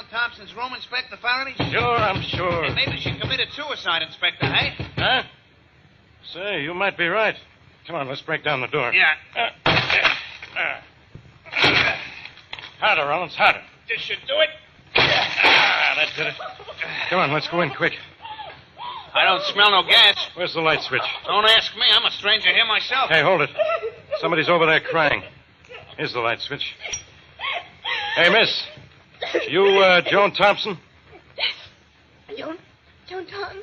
Joan Thompson's room, Inspector Faraday? Sure, I'm sure. Hey, maybe she committed suicide, Inspector, hey? Huh? Say, you might be right. Come on, let's break down the door. Yeah. Harder, Rollins, harder. This should do it. That did it. Come on, let's go in quick. I don't smell no gas. Where's the light switch? Don't ask me. I'm a stranger here myself. Hey, hold it. Somebody's over there crying. Here's the light switch. Hey, miss. You, Joan Thompson? Joan Thompson.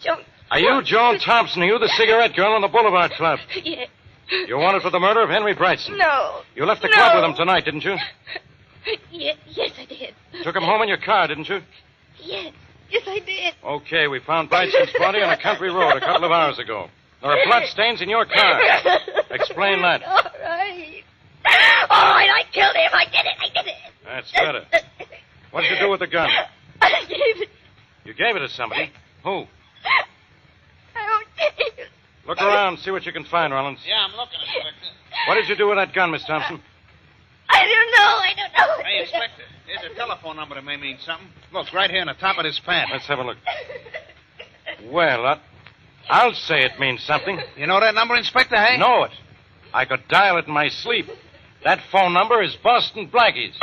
Joan. Are you Joan Thompson? Are you the cigarette girl on the Boulevard Club? Yes. You wanted for the murder of Henry Brightson? No. You left the club with him tonight, didn't you? Yes, I did. Took him home in your car, didn't you? Yes, I did. Okay, we found Brightson's body on a country road a couple of hours ago. There are bloodstains in your car. Explain that. All right, I killed him. I did it. That's better. What did you do with the gun? I gave it. You gave it to somebody? Who? I don't gave it. Look around, see what you can find, Rollins. Yeah, I'm looking, Inspector. What did you do with that gun, Miss Thompson? I don't know. Hey, Inspector, here's a telephone number that may mean something. Look, right here on the top of this pad. Let's have a look. Well, I'll say it means something. You know that number, Inspector, hey? Know it. I could dial it in my sleep. That phone number is Boston Blackie's.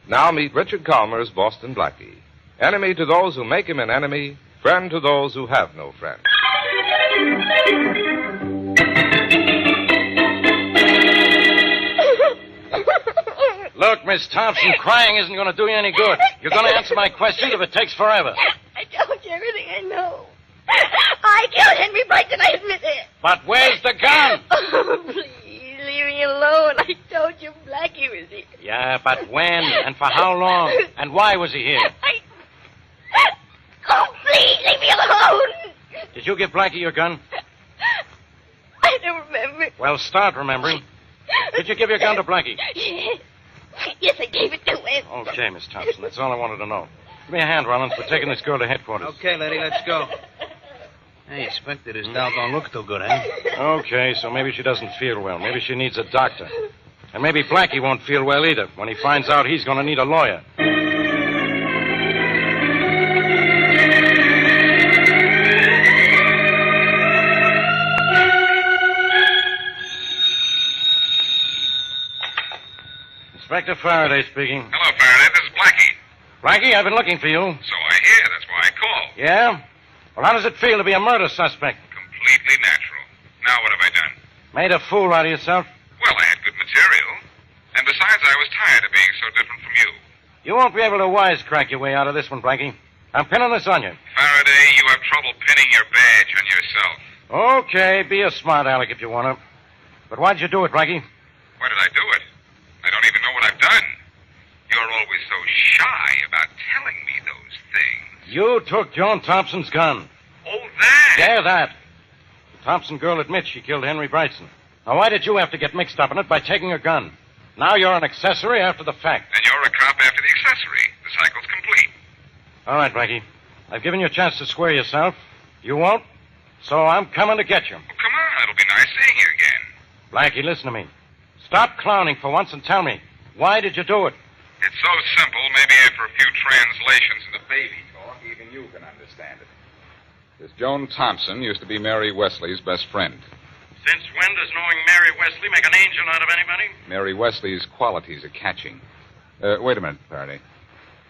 Now meet Richard Calmer's Boston Blackie. Enemy to those who make him an enemy, friend to those who have no friend. Look, Miss Thompson, crying isn't going to do you any good. You're going to answer my questions if it takes forever. I told you everything I know. I killed Henry Brightson, I admit it. But where's the gun? Oh, please, leave me alone. I told you Blackie was here. Yeah, but when and for how long? And why was he here? Oh, please, leave me alone. Did you give Blackie your gun? I don't remember. Well, start remembering. Did you give your gun to Blackie? Yes, I gave it to him. Okay, Miss Thompson, that's all I wanted to know. Give me a hand, Rollins. We're taking this girl to headquarters. Okay, lady, let's go. Hey, Inspector, this doll don't look too good, eh? Okay, so maybe she doesn't feel well. Maybe she needs a doctor. And maybe Blackie won't feel well either when he finds out he's going to need a lawyer. Inspector Faraday speaking. Hello, Faraday. This is Blackie. Blackie, I've been looking for you. So I hear. That's why I called. Yeah? Well, how does it feel to be a murder suspect? Completely natural. Now what have I done? Made a fool out of yourself? Well, I had good material. And besides, I was tired of being so different from you. You won't be able to wisecrack your way out of this one, Blackie. I'm pinning this on you. Faraday, you have trouble pinning your badge on yourself. Okay, be a smart aleck if you want to. But why'd you do it, Blackie? Why did I do it? I don't even know what I've done. You're always so shy about telling me those things. You took Joan Thompson's gun. Oh, that? Yeah, that. The Thompson girl admits she killed Henry Brightson. Now, why did you have to get mixed up in it by taking her gun? Now you're an accessory after the fact. And you're a cop after the accessory. The cycle's complete. All right, Blackie. I've given you a chance to square yourself. You won't, so I'm coming to get you. Well, come on. It'll be nice seeing you again. Blackie, listen to me. Stop clowning for once and tell me, why did you do it? It's so simple, maybe after a few translations into baby talk, even you can understand it. This Joan Thompson used to be Mary Wesley's best friend. Since when does knowing Mary Wesley make an angel out of anybody? Mary Wesley's qualities are catching. Wait a minute, Faraday.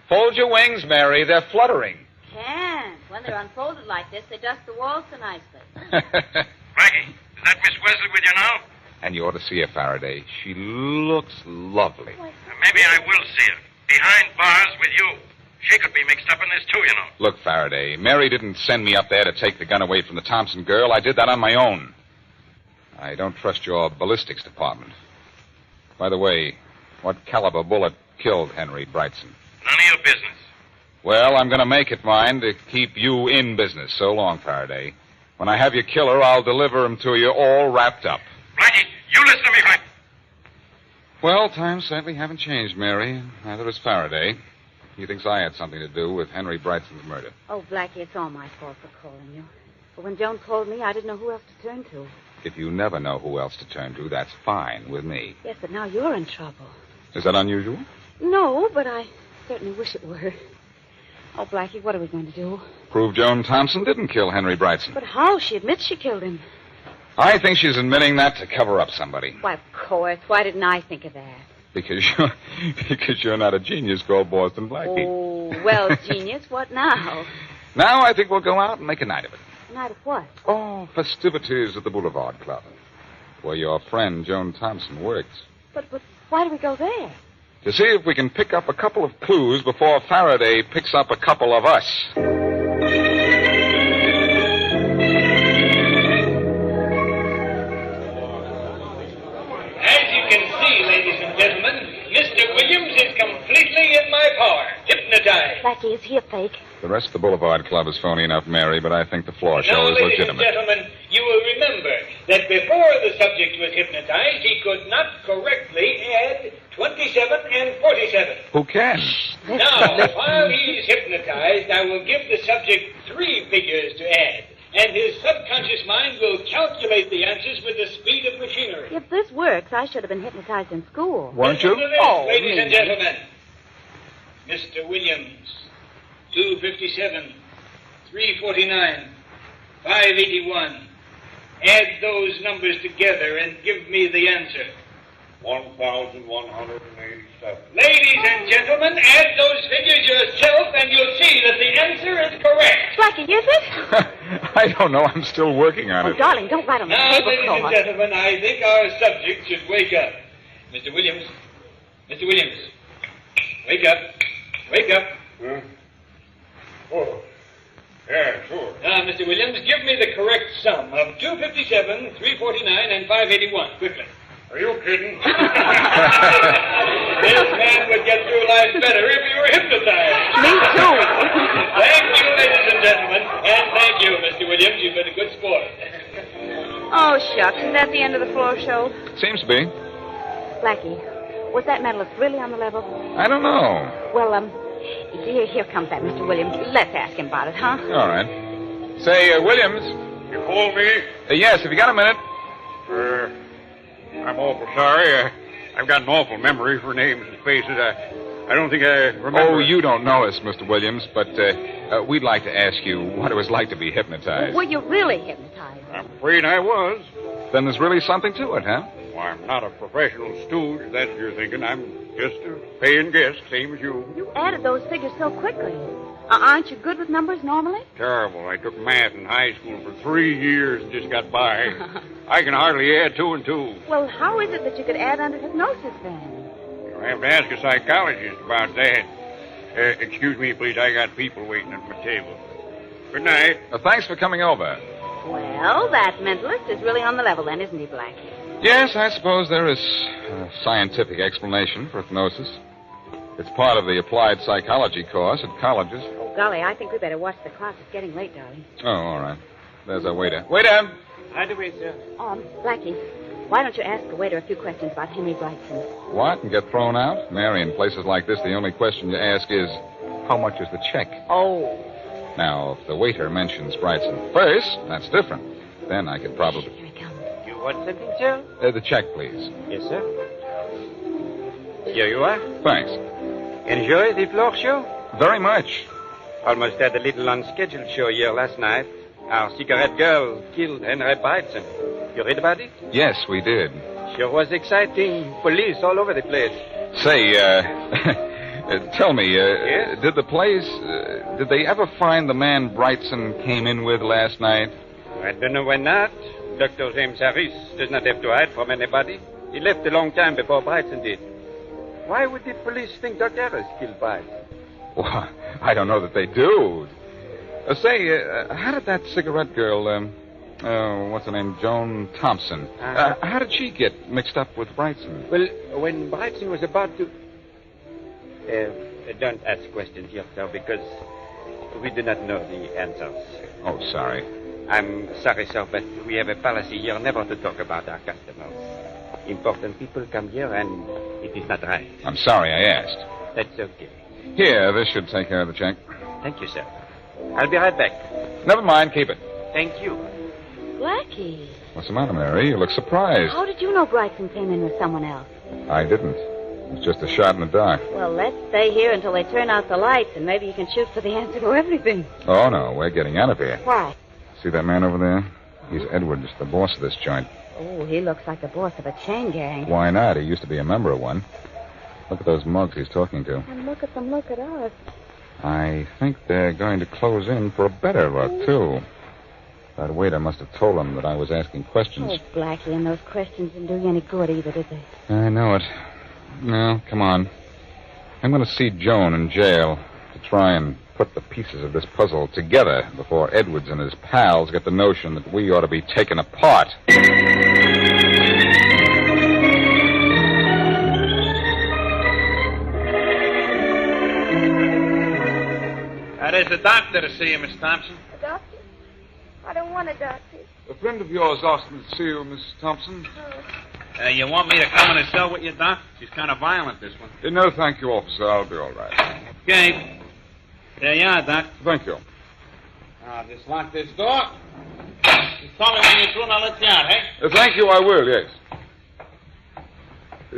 Fold your wings, Mary. They're fluttering. Can't. When they're unfolded like this, they dust the walls so nicely. Blackie, is that Miss Wesley with you now? And you ought to see her, Faraday. She looks lovely. Maybe I will see her. Behind bars with you. She could be mixed up in this, too, you know. Look, Faraday, Mary didn't send me up there to take the gun away from the Thompson girl. I did that on my own. I don't trust your ballistics department. By the way, what caliber bullet killed Henry Brightson? None of your business. Well, I'm going to make it mine to keep you in business. So long, Faraday. When I have your killer, I'll deliver him to you all wrapped up. Blackie, you listen to me, Blackie. Well, times sadly haven't changed, Mary. Neither has Faraday. He thinks I had something to do with Henry Brightson's murder. Oh, Blackie, it's all my fault for calling you. But when Joan called me, I didn't know who else to turn to. If you never know who else to turn to, that's fine with me. Yes, but now you're in trouble. Is that unusual? No, but I certainly wish it were. Oh, Blackie, what are we going to do? Prove Joan Thompson didn't kill Henry Brightson. But how? She admits she killed him. I think she's admitting that to cover up somebody. Why, of course. Why didn't I think of that? Because you're not a genius called Boston Blackie. Oh, well, genius, what now? Now I think we'll go out and make a night of it. A night of what? Oh, festivities at the Boulevard Club, where your friend Joan Thompson works. But why do we go there? To see if we can pick up a couple of clues before Faraday picks up a couple of us. As you can see, ladies and gentlemen, Mr. Williams is completely in my power. Hypnotized. Blackie, is he a fake? The rest of the Boulevard Club is phony enough, Mary, but I think the floor show Now, is ladies legitimate. and gentlemen, you will remember that before the subject was hypnotized, he could not correctly add 27 and 47. Who can? Now, while he's hypnotized, I will give the subject 3 figures to add, and his subconscious mind will calculate the answers with the speed of machinery. If this works, I should have been hypnotized in school. Weren't Listen you? to this, Oh, ladies and me. gentlemen. Mr. Williams, 257, 349, 581. Add those numbers together and give me the answer. 1,187. Ladies and gentlemen, add those figures yourself and you'll see that the answer is correct. Blackie, is it? I don't know. I'm still working on Oh, it. darling, don't write on the Now, ladies and tablecloth. gentlemen, I think our subject should wake up. Mr. Williams, wake up. Wake up. Huh? Oh. Yeah, sure. Now, Mr. Williams, give me the correct sum of 257, 349, and 581. Quickly. Are you kidding? This man would get through life better if he were hypnotized. Me too. Thank you, ladies and gentlemen. And thank you, Mr. Williams. You've been a good sport. Oh, shucks. Is that the end of the floor show? Seems to be. Blackie, was that medalist really on the level? I don't know. Well, here comes that Mr. Williams. Let's ask him about it, huh? All right. Say, Williams. You called me? Yes, have you got a minute? I'm awful sorry. I've got an awful memory for names and faces. I don't think I remember. Oh, you don't know us, Mr. Williams, but we'd like to ask you what it was like to be hypnotized. Were you really hypnotized? I'm afraid I was. Then there's really something to it, huh? Well, I'm not a professional stooge, if that's what you're thinking. I'm just a paying guest, same as you. You added those figures so quickly. Aren't you good with numbers normally? Terrible. I took math in high school for 3 years and just got by. I can hardly add 2 and 2. Well, how is it that you could add under hypnosis then? You'll have to ask a psychologist about that. Excuse me, please. I got people waiting at my table. Good night. Thanks for coming over. Well, that mentalist is really on the level then, isn't he, Blackie? Yes, I suppose there is a scientific explanation for hypnosis. It's part of the applied psychology course at colleges. Oh, golly, I think we better watch the clock. It's getting late, darling. Oh, all right. There's our waiter. Waiter! By the way, sir. Blackie, why don't you ask the waiter a few questions about Henry Brightson? What? And get thrown out? Mary, in places like this, the only question you ask is, how much is the check? Oh. Now, if the waiter mentions Brightson first, that's different. Then I could probably... Here he comes. You want something, sir? the check, please. Yes, sir. Here you are. Thanks. Enjoy the floor show? Very much. Almost had a little unscheduled show here last night. Our cigarette girl killed Henry Brightson. You read about it? Yes, we did. Sure was exciting. Police all over the place. Say, tell me, Yes? did they ever find the man Brightson came in with last night? I don't know why not. Dr. James Harris does not have to hide from anybody. He left a long time before Brightson did. Why would the police think Dr. Harris killed Brightson? Well, I don't know that they do. Say, how did that cigarette girl, what's her name, Joan Thompson, how did she get mixed up with Brightson? Well, when Brightson was about to... don't ask questions here, sir, because we do not know the answers. Oh, sorry. I'm sorry, sir, but we have a policy here never to talk about our customers. Important people come here, and it is not right. I'm sorry I asked. That's okay. Here, this should take care of the check. Thank you, sir. I'll be right back. Never mind, keep it. Thank you. Blackie. What's the matter, Mary? You look surprised. How did you know Brightson came in with someone else? I didn't. It was just a shot in the dark. Well, let's stay here until they turn out the lights, and maybe you can shoot for the answer to everything. Oh, no. We're getting out of here. Why? See that man over there? He's Edwards, the boss of this joint. Oh, he looks like the boss of a chain gang. Why not? He used to be a member of one. Look at those mugs he's talking to. And look at them, look at us. I think they're going to close in for a better look, too. That waiter must have told them that I was asking questions. Oh, Blackie, and those questions didn't do you any good either, did they? I know it. No, come on. I'm going to see Joan in jail to try and put the pieces of this puzzle together before Edwards and his pals get the notion that we ought to be taken apart. There's a doctor to see you, Miss Thompson. A doctor? I don't want a doctor. A friend of yours asked me to see you, Miss Thompson. You want me to come in and cell with you, Doc? She's kind of violent, this one. No, thank you, officer. I'll be all right. Okay. There you are, Doc. Thank you. Now, just lock this door. Just call me when you're through and I'll let you out, eh? Thank you, I will, yes.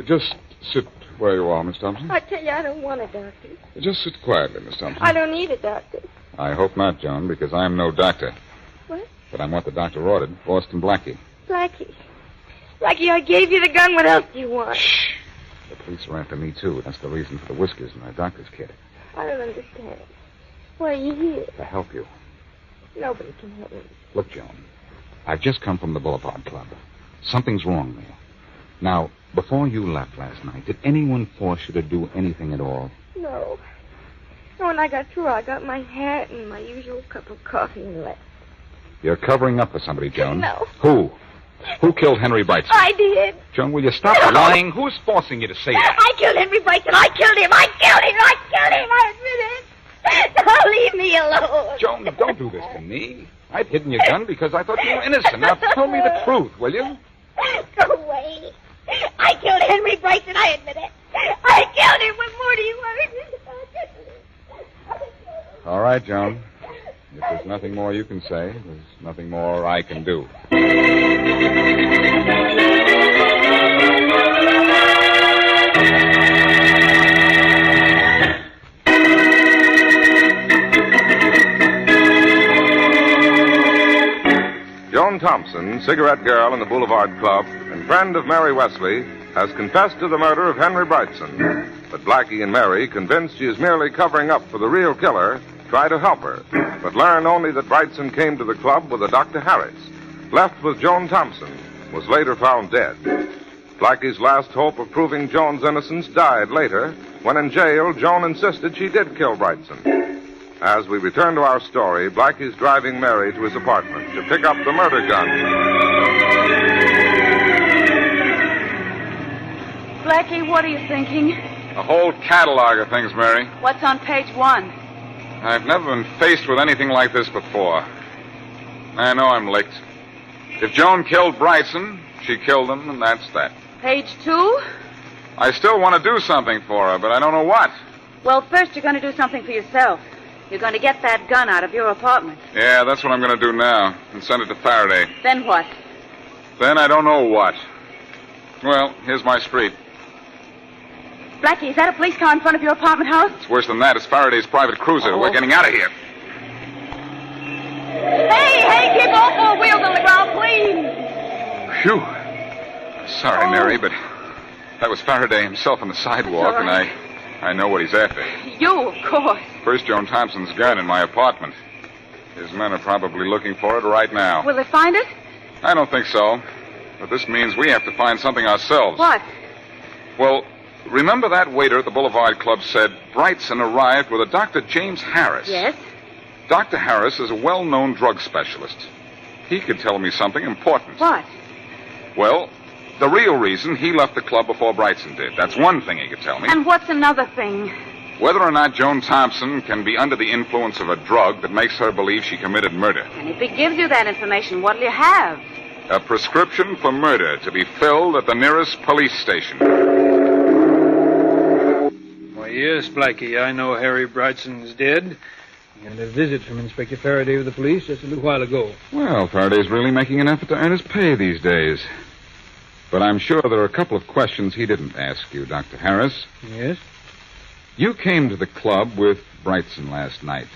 Just sit where you are, Miss Thompson. I tell you, I don't want a doctor. Just sit quietly, Miss Thompson. I don't need a doctor. I hope not, Joan, because I'm no doctor. What? But I'm what the doctor ordered, Boston Blackie. Blackie. Blackie, I gave you the gun. What else do you want? Shh. The police are after me, too. That's the reason for the whiskers and my doctor's kit. I don't understand. Why are you here? To help you. Nobody can help me. Look, Joan, I've just come from the Boulevard Club. Something's wrong there. Now, before you left last night, did anyone force you to do anything at all? No. No, when I got through, I got my hat and my usual cup of coffee and left. You're covering up for somebody, Joan. No. Who? Who killed Henry Brightson? I did. Joan, will you stop lying? Who's forcing you to say that? I killed Henry Brightson. I killed him. I killed him. I killed him. I admit it. Now leave me alone. Joan, don't do this to me. I'd hidden your gun because I thought you were innocent. Now tell me the truth, will you? Go away. I killed Henry Brightson. I admit it. I killed him. What more do you want? All right, Joan. If there's nothing more you can say, there's nothing more I can do. Joan Thompson, cigarette girl in the Boulevard Club and friend of Mary Wesley, has confessed to the murder of Henry Brightson. But Blackie and Mary, convinced she is merely covering up for the real killer, try to help her, but learn only that Brightson came to the club with a Dr. Harris. Left with Joan Thompson, was later found dead. Blackie's last hope of proving Joan's innocence died later, when in jail, Joan insisted she did kill Brightson. As we return to our story, Blackie's driving Mary to his apartment to pick up the murder gun. Blackie, what are you thinking? A whole catalog of things, Mary. What's on page 1? I've never been faced with anything like this before. I know I'm licked. If Joan killed Brightson, she killed him, and that's that. Page 2? I still want to do something for her, but I don't know what. Well, first you're going to do something for yourself. You're going to get that gun out of your apartment. Yeah, that's what I'm going to do now, and send it to Farraday. Then what? Then I don't know what. Well, here's my street. Blackie, is that a police car in front of your apartment house? It's worse than that. It's Faraday's private cruiser. Oh. We're getting out of here. Hey, keep all 4 wheels on the ground, please. Phew. Sorry, Mary, but that was Faraday himself on the sidewalk, and I know what he's after. You, of course. First, Joan Thompson's gun in my apartment. His men are probably looking for it right now. Will they find it? I don't think so. But this means we have to find something ourselves. What? Well, remember that waiter at the Boulevard Club said Brightson arrived with a Dr. James Harris? Yes. Dr. Harris is a well-known drug specialist. He could tell me something important. What? Well, the real reason he left the club before Brightson did. That's one thing he could tell me. And what's another thing? Whether or not Joan Thompson can be under the influence of a drug that makes her believe she committed murder. And if he gives you that information, what'll you have? A prescription for murder to be filled at the nearest police station. Why, yes, Blackie, I know Harry Brightson's dead. And a visit from Inspector Farraday of the police just a little while ago. Well, Faraday's really making an effort to earn his pay these days. But I'm sure there are a couple of questions he didn't ask you, Dr. Harris. Yes? You came to the club with Brightson last night.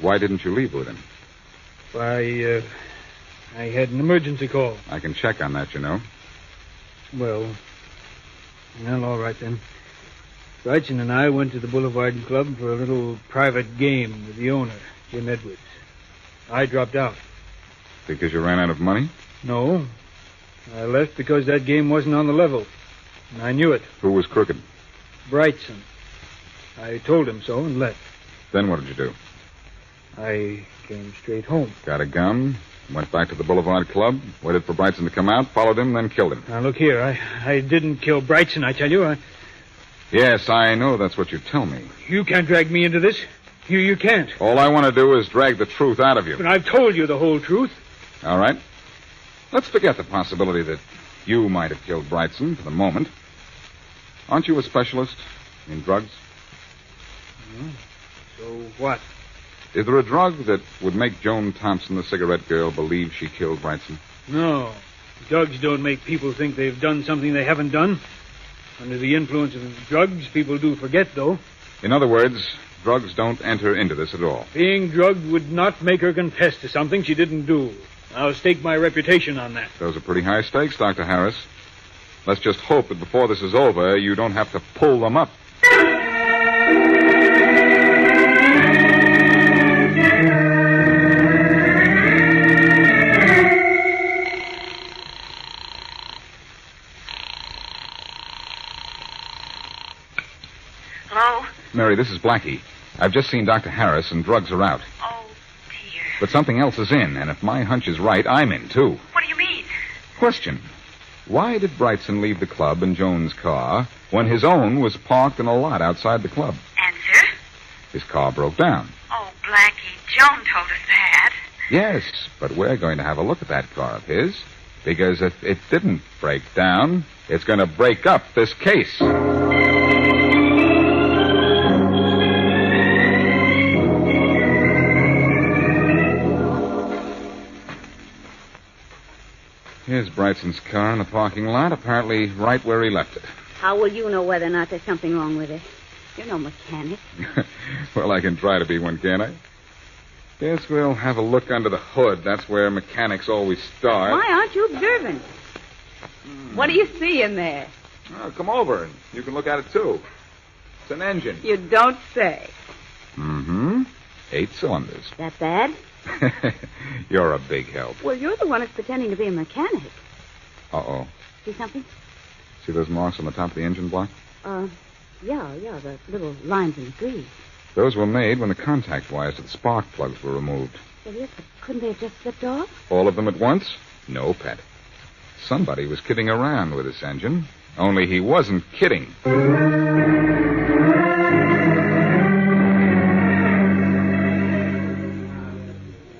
Why didn't you leave with him? I had an emergency call. I can check on that, you know. Well, all right then. Brightson and I went to the Boulevard Club for a little private game with the owner, Jim Edwards. I dropped out. Because you ran out of money? No. I left because that game wasn't on the level. And I knew it. Who was crooked? Brightson. I told him so and left. Then what did you do? I came straight home. Got a gun, went back to the Boulevard Club, waited for Brightson to come out, followed him, then killed him. Now, look here. I didn't kill Brightson, I tell you. Yes, I know that's what you tell me. You can't drag me into this. You can't. All I want to do is drag the truth out of you. But I've told you the whole truth. All right. Let's forget the possibility that you might have killed Brightson for the moment. Aren't you a specialist in drugs? So what? Is there a drug that would make Joan Thompson, the cigarette girl, believe she killed Brightson? No. Drugs don't make people think they've done something they haven't done. Under the influence of drugs, people do forget, though. In other words, drugs don't enter into this at all. Being drugged would not make her confess to something she didn't do. I'll stake my reputation on that. Those are pretty high stakes, Dr. Harris. Let's just hope that before this is over, you don't have to pull them up. Hello? Mary, this is Blackie. I've just seen Dr. Harris, and drugs are out. Oh, dear. But something else is in, and if my hunch is right, I'm in, too. What do you mean? Question. Why did Brightson leave the club in Joan's car when his own was parked in a lot outside the club? Answer? His car broke down. Oh, Blackie, Joan told us that. Yes, but we're going to have a look at that car of his, because if it didn't break down, it's going to break up this case. Here's Brightson's car in the parking lot, apparently right where he left it. How will you know whether or not there's something wrong with it? You're no mechanic. Well, I can try to be one, can't I? Guess we'll have a look under the hood. That's where mechanics always start. Why aren't you observant? What do you see in there? Oh, come over, and you can look at it, too. It's an engine. You don't say. Mm-hmm. 8 cylinders. That bad? You're a big help. Well, you're the one who's pretending to be a mechanic. Uh-oh. See something? See those marks on the top of the engine block? Yeah, the little lines in the grease. Those were made when the contact wires to the spark plugs were removed. Well, yes, but couldn't they have just slipped off? All of them at once? No, Pet. Somebody was kidding around with this engine. Only he wasn't kidding.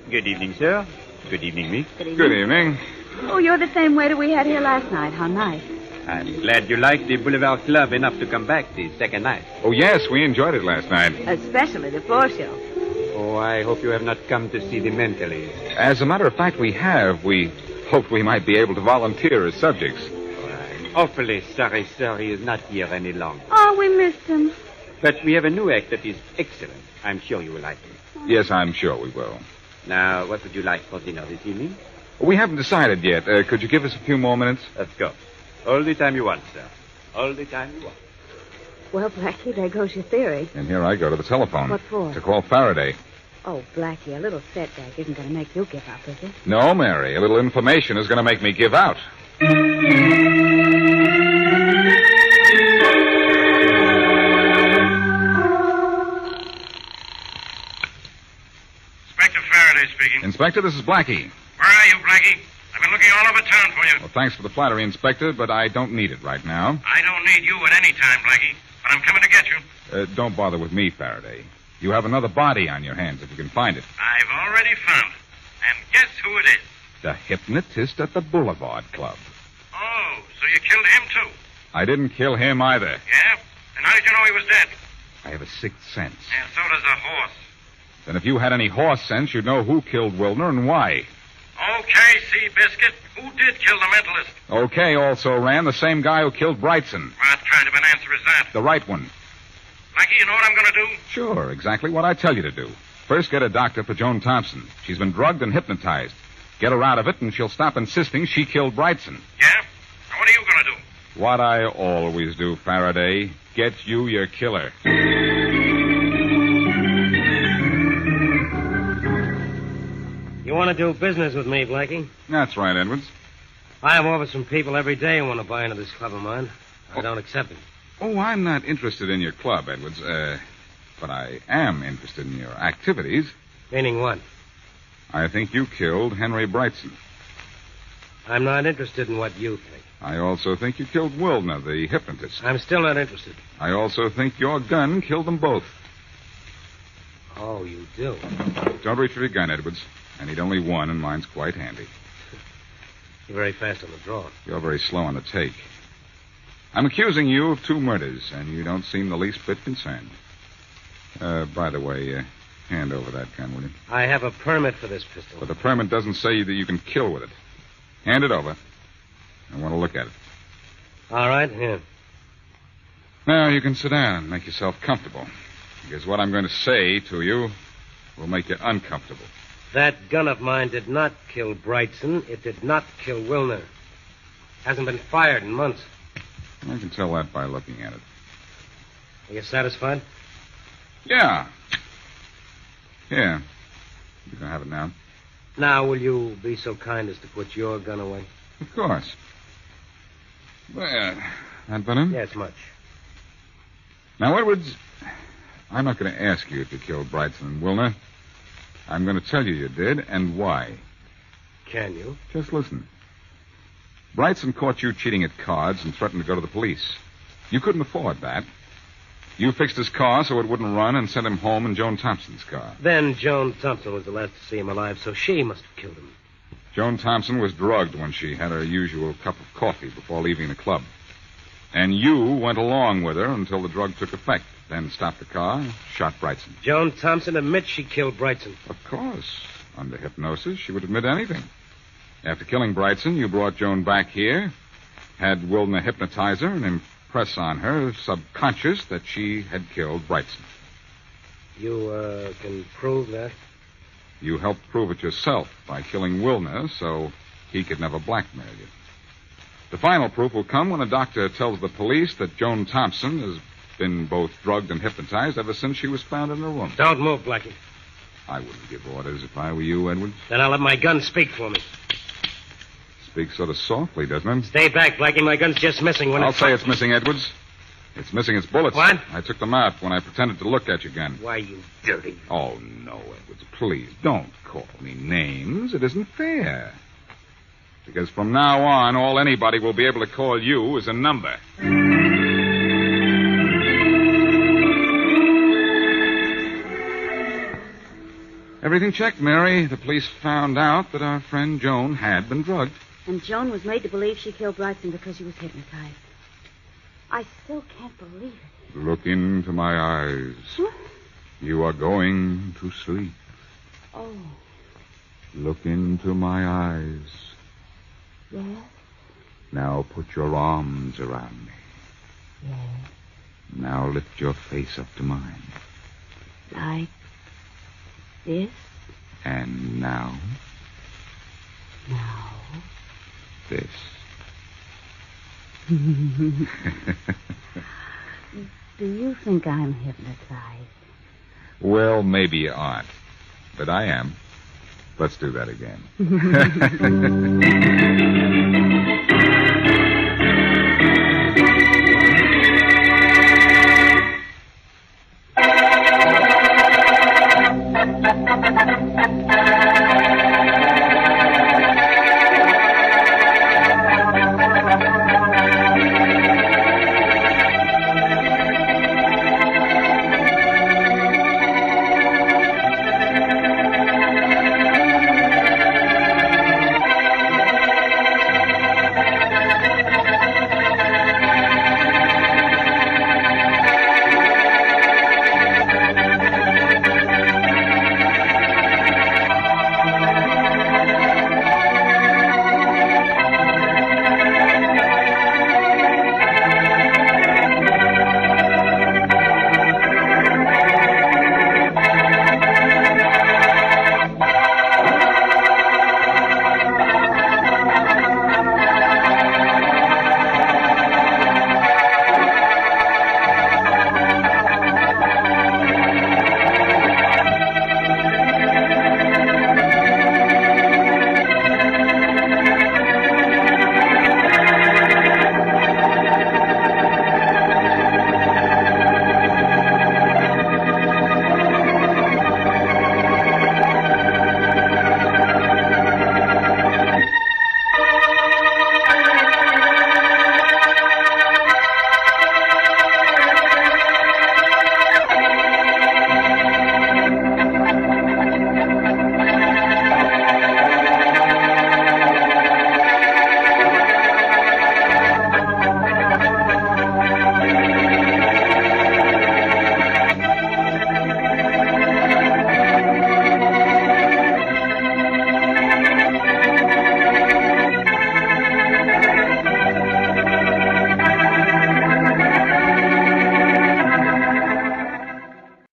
Good evening, sir. Good evening, Miss. Good evening. Oh, you're the same waiter we had here last night. How nice. I'm glad you liked the Boulevard Club enough to come back the second night. Oh, yes, we enjoyed it last night. Especially the floor show. Oh, I hope you have not come to see the mentally. As a matter of fact, we have. We hoped we might be able to volunteer as subjects. I'm awfully sorry, sir, he is not here any longer. Oh, we missed him. But we have a new act that is excellent. I'm sure you will like it. Yes, I'm sure we will. Now, what would you like for dinner this evening? We haven't decided yet. Could you give us a few more minutes? Let's go. All the time you want, sir. All the time you want. Well, Blackie, there goes your theory. And here I go to the telephone. What for? To call Faraday. Oh, Blackie, a little setback isn't going to make you give up, is it? No, Mary. A little information is going to make me give out. Inspector Faraday speaking. Inspector, this is Blackie. Where are you, Blackie? I've been looking all over town for you. Well, thanks for the flattery, Inspector, but I don't need it right now. I don't need you at any time, Blackie, but I'm coming to get you. Don't bother with me, Faraday. You have another body on your hands if you can find it. I've already found it. And guess who it is? The hypnotist at the Boulevard Club. Oh, so you killed him, too? I didn't kill him either. Yeah? And how did you know he was dead? I have a sixth sense. Yeah, so does a horse. Then if you had any horse sense, you'd know who killed Wilner and why. Okay, Seabiscuit. Who did kill the mentalist? Okay, also ran the same guy who killed Brightson. What kind of an answer is that? The right one. Blackie, you know what I'm going to do? Sure, exactly what I tell you to do. First, get a doctor for Joan Thompson. She's been drugged and hypnotized. Get her out of it, and she'll stop insisting she killed Brightson. Yeah? Now, what are you going to do? What I always do, Faraday. Get you your killer. You want to do business with me, Blackie? That's right, Edwards. I have over some people every day who want to buy into this club of mine. I don't accept it. Oh, I'm not interested in your club, Edwards. But I am interested in your activities. Meaning what? I think you killed Henry Brightson. I'm not interested in what you think. I also think you killed Wilner, the hypnotist. I'm still not interested. I also think your gun killed them both. Oh, you do? Don't reach for your gun, Edwards. I need only one, and mine's quite handy. You're very fast on the draw. You're very slow on the take. I'm accusing you of 2 murders, and you don't seem the least bit concerned. By the way, hand over that gun, will you? I have a permit for this pistol. But the permit doesn't say that you can kill with it. Hand it over. I want to look at it. All right, here. Now, you can sit down and make yourself comfortable. Because what I'm going to say to you will make you uncomfortable. That gun of mine did not kill Brightson. It did not kill Wilner. Hasn't been fired in months. I can tell that by looking at it. Are you satisfied? Yeah. Yeah. You can have it now. Now, will you be so kind as to put your gun away? Of course. Well, that better? Yes, much. Now, Edwards, I'm not going to ask you if you killed Brightson and Wilner. I'm going to tell you did, and why. Can you? Just listen. Brightson caught you cheating at cards and threatened to go to the police. You couldn't afford that. You fixed his car so it wouldn't run and sent him home in Joan Thompson's car. Then Joan Thompson was the last to see him alive, so she must have killed him. Joan Thompson was drugged when she had her usual cup of coffee before leaving the club. And you went along with her until the drug took effect, then stopped the car and shot Brightson. Joan Thompson admits she killed Brightson. Of course. Under hypnosis, she would admit anything. After killing Brightson, you brought Joan back here, had Wilner hypnotize her and impress on her subconscious that she had killed Brightson. You, can prove that? You helped prove it yourself by killing Wilner so he could never blackmail you. The final proof will come when a doctor tells the police that Joan Thompson has been both drugged and hypnotized ever since she was found in her room. Don't move, Blackie. I wouldn't give orders if I were you, Edwards. Then I'll let my gun speak for me. Speaks sort of softly, doesn't it? Stay back, Blackie. My gun's just missing when I'll say it's missing, Edwards. It's missing its bullets. What? I took them out when I pretended to look at your gun. Why, you dirty... Oh, no, Edwards. Please, don't call me names. It isn't fair. Because from now on, all anybody will be able to call you is a number. Everything checked, Mary. The police found out that our friend Joan had been drugged. And Joan was made to believe she killed Brightson because she was hypnotized. I still can't believe it. Look into my eyes. What? You are going to sleep. Oh. Look into my eyes. Yes? Now put your arms around me. Yes. Now lift your face up to mine. Like this? And now? Now? This. Do you think I'm hypnotized? Well, maybe you aren't. But I am. Let's do that again.